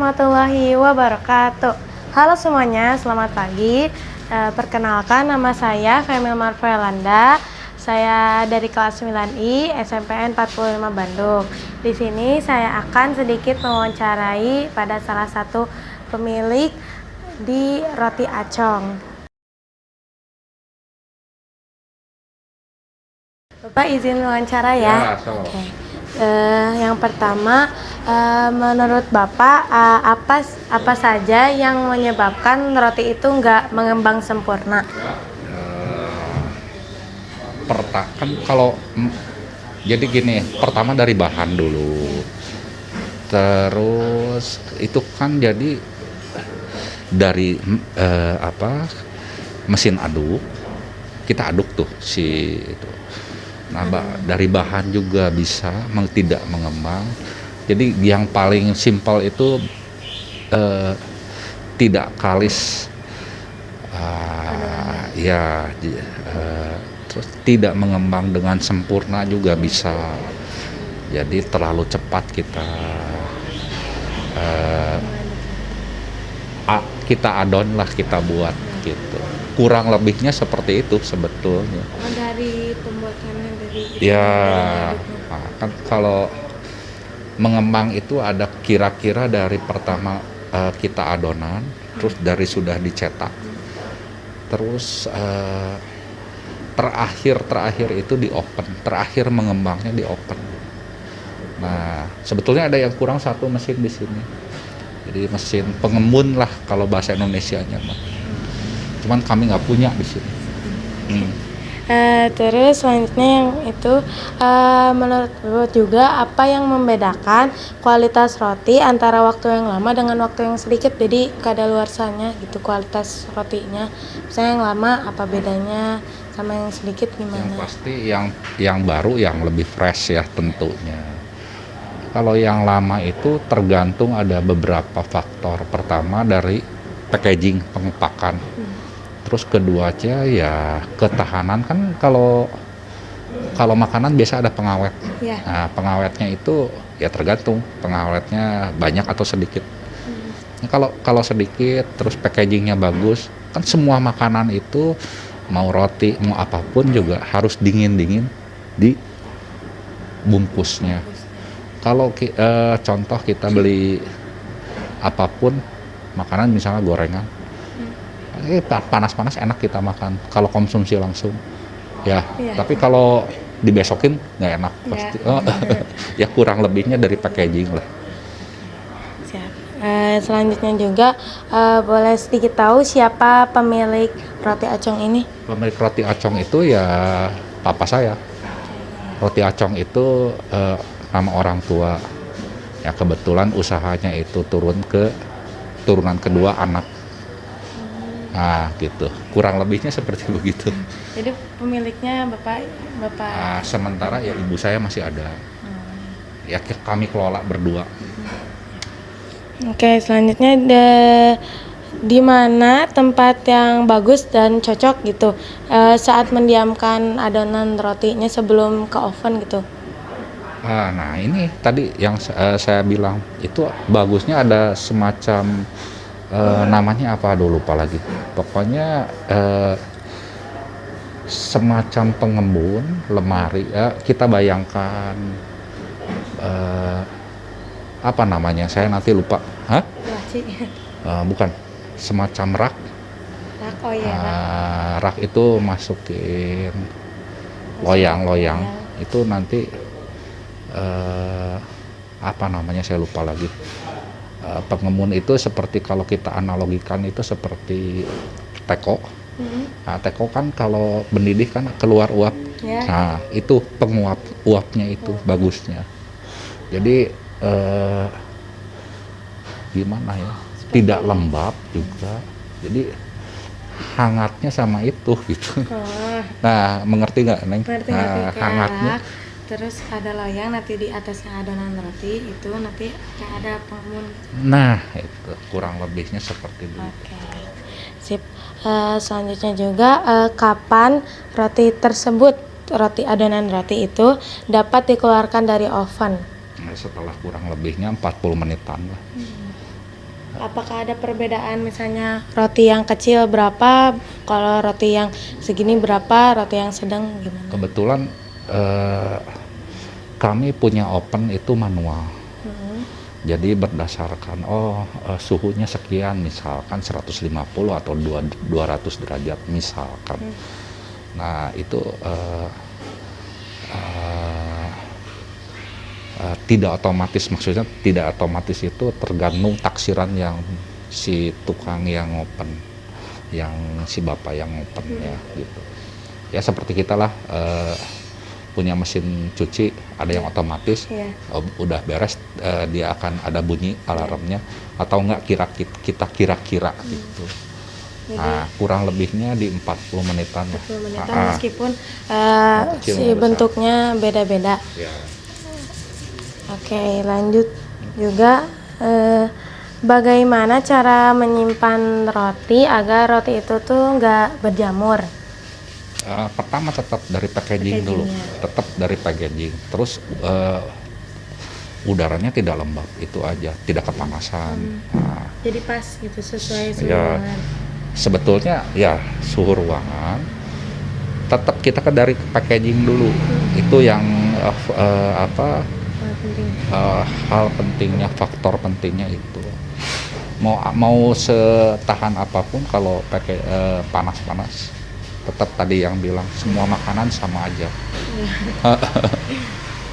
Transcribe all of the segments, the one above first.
Warahmatullahi wabarakatuh. Halo semuanya, selamat pagi. Perkenalkan, nama saya Femil Marvelanda. Saya dari kelas 9I SMPN 45 Bandung. Di sini saya akan sedikit mewawancarai pada salah satu pemilik di Roti Acong. Bapak izin wawancara ya? Ya, so. Oke. Yang pertama, menurut Bapak apa saja yang menyebabkan roti itu nggak mengembang sempurna? Kan kalau jadi gini, pertama dari bahan dulu, terus itu kan jadi dari mesin aduk, kita aduk tuh si itu. Nah, dari bahan juga bisa tidak mengembang. Jadi yang paling simpel itu tidak kalis, terus tidak mengembang dengan sempurna juga bisa. Jadi terlalu cepat kita adon lah, kita buat gitu. Kurang lebihnya seperti itu sebetulnya. Dari pembuatannya dari Ya, kan kalau mengembang itu ada kira-kira dari pertama kita adonan, terus dari sudah dicetak, terus terakhir itu di oven, terakhir mengembangnya di oven. Nah, sebetulnya ada yang kurang satu mesin di sini. Jadi mesin pengembun lah kalau bahasa Indonesianya mah. Cuman kami nggak punya di sini. Terus selanjutnya yang itu, menurut Bapak juga apa yang membedakan kualitas roti antara waktu yang lama dengan waktu yang sedikit, jadi kadaluarsanya gitu, kualitas rotinya. Misalnya yang lama apa bedanya sama yang sedikit gimana? Yang pasti yang baru yang lebih fresh ya tentunya. Kalau yang lama itu tergantung ada beberapa faktor. Pertama dari packaging, pengepakan. Terus keduanya ya ketahanan, kan kalau makanan biasa ada pengawet. Ya. Nah, pengawetnya itu ya tergantung pengawetnya banyak atau sedikit. Nah, kalau sedikit terus packagingnya bagus, kan semua makanan itu mau roti mau apapun juga harus dingin di bungkusnya. Kalau contoh kita beli apapun makanan, misalnya gorengan, panas-panas enak kita makan kalau konsumsi langsung ya. Tapi kalau dibesokin nggak enak pasti. Ya kurang lebihnya dari packaging lah. Siap. Selanjutnya juga, boleh sedikit tahu siapa pemilik Roti Acong ini? Pemilik Roti Acong itu ya papa saya. Roti Acong itu nama orang tua ya, kebetulan usahanya itu turunan kedua anak. Nah gitu, kurang lebihnya seperti begitu. Jadi pemiliknya bapak. Sementara ya ibu saya masih ada. Ya kami kelola berdua. Oke, selanjutnya di mana tempat yang bagus dan cocok gitu saat mendiamkan adonan rotinya sebelum ke oven gitu? Nah ini tadi yang saya bilang itu bagusnya ada semacam namanya apa dulu lupa lagi. Pokoknya semacam pengembun lemari. Kita bayangkan apa namanya? Saya nanti lupa. Bukan, semacam rak. Oh iya, Rak itu masukin loyang itu nanti apa namanya saya lupa lagi. Pengembun itu seperti kalau kita analogikan itu seperti teko. Nah, teko kan kalau mendidih kan keluar uap. Nah itu penguap uapnya itu bagusnya. Jadi gimana ya, tidak lembab juga, jadi hangatnya sama itu gitu. Nah mengerti nggak Neng? Ngerti, hangatnya. Terus ada loyang nanti di atasnya adonan roti itu nanti kayak ada pengembun. Nah itu kurang lebihnya seperti itu. Oke, sip. Selanjutnya juga, kapan roti tersebut, adonan roti itu dapat dikeluarkan dari oven? Nah, setelah kurang lebihnya 40 menitan lah. Apakah ada perbedaan misalnya roti yang kecil berapa, kalau roti yang segini berapa, roti yang sedang gimana? Kebetulan kami punya oven itu manual. Jadi berdasarkan suhunya sekian, misalkan 150 atau 200 derajat misalkan. Nah itu tidak otomatis, maksudnya tidak otomatis itu tergantung taksiran yang si tukang yang open, yang si bapak yang open ya gitu. Ya seperti kita lah, punya mesin cuci ada yang otomatis, udah beres dia akan ada bunyi alarmnya, atau enggak kita kira-kira gitu. Jadi, nah kurang lebihnya di 40 menitan 40 menitan meskipun kecil si besar. bentuknya beda-beda. Ya. Oke, lanjut juga bagaimana cara menyimpan roti agar roti itu tuh nggak berjamur? Pertama tetap dari packaging dulu, tetap dari packaging. Terus udaranya tidak lembab, itu aja, tidak kepanasan. Nah, Jadi pas gitu sesuai suhu ya, ruangan. sebetulnya ya suhu ruangan. Tetap kita dari packaging dulu, itu yang hal pentingnya, faktor pentingnya itu. Mau setahan apapun kalau pakai panas-panas, tetap tadi yang bilang semua makanan sama aja.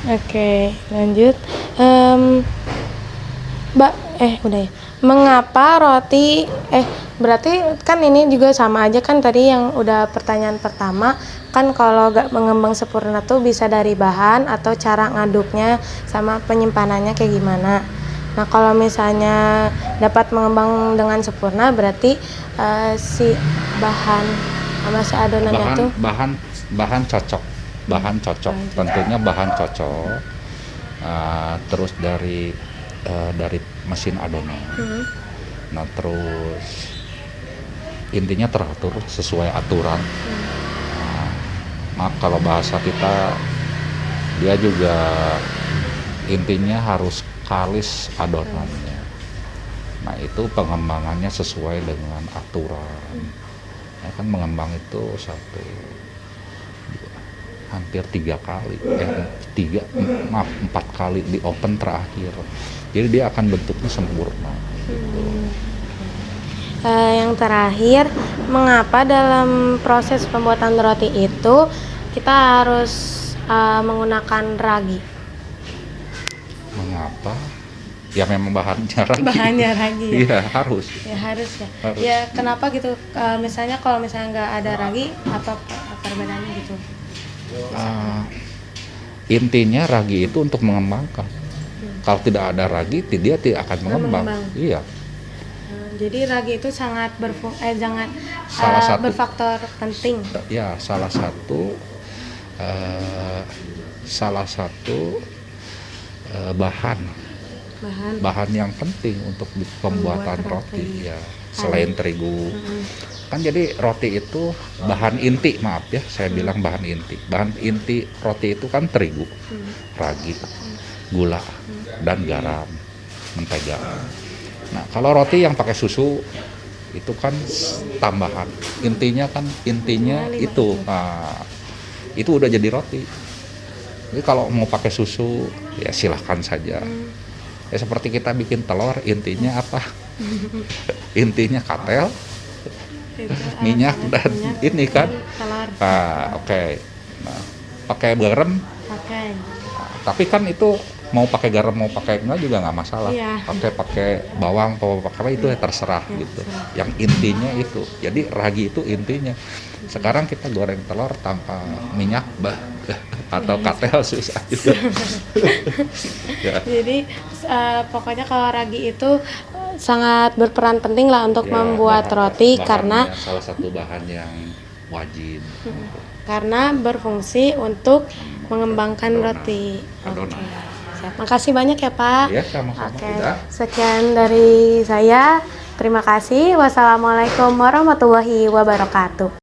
Oke, lanjut. Mbak, udah ya. Mengapa roti, berarti kan ini juga sama aja kan tadi yang udah pertanyaan pertama, kan kalau gak mengembang sempurna tuh bisa dari bahan atau cara ngaduknya sama penyimpanannya kayak gimana. Nah kalau misalnya dapat mengembang dengan sempurna berarti si bahan sama si adonannya tuh bahan cocok, tentunya bahan cocok. Terus dari mesin adonan. Nah terus intinya teratur sesuai aturan. Maaf kalau bahasa kita, dia juga intinya harus kalis adonannya. Nah itu pengembangannya sesuai dengan aturan. Ya kan mengembang itu hampir 3 kali, 4 kali di oven terakhir. Jadi dia akan bentuknya sempurna. Gitu. Yang terakhir, mengapa dalam proses pembuatan roti itu kita harus menggunakan ragi? Mengapa? Ya memang bahannya ragi. Bahannya ragi ya? Iya harus. Ya harus ya. Harus. Ya kenapa gitu? Misalnya kalau misalnya nggak ada ragi, apa perbedaannya gitu? Intinya ragi itu untuk mengembangkan. Kalau tidak ada ragi, dia tidak akan mengembang. Iya. Jadi ragi itu sangat berfaktor penting. Ya salah satu bahan yang penting untuk pembuatan roti ya, selain terigu. Kan jadi roti itu bahan inti, maaf ya saya bilang bahan inti roti itu kan terigu, ragi, gula, dan garam, mentega. Nah kalau roti yang pakai susu itu kan tambahan, intinya itu. Nah, itu udah jadi roti. Jadi kalau mau pakai susu ya silahkan saja. Ya seperti kita bikin telur, intinya apa? Intinya katel, minyak dan ini kan. Nah, oke. Nah, pakai garam. Nah, tapi kan itu mau pakai garam mau pakai enggak juga nggak masalah. Pakai bawang mau pakai itu ya terserah gitu. Yang intinya itu. Jadi ragi itu intinya. Sekarang kita goreng telur tanpa minyak atau katel susah juga. Ya. Jadi pokoknya kalau ragi itu sangat berperan penting lah untuk membuat roti karena salah satu bahan yang wajib. Karena berfungsi untuk mengembangkan roti. Adonan. Makasih banyak ya Pak. Ya, sama-sama. Sekian dari saya. Terima kasih. Wassalamualaikum warahmatullahi wabarakatuh.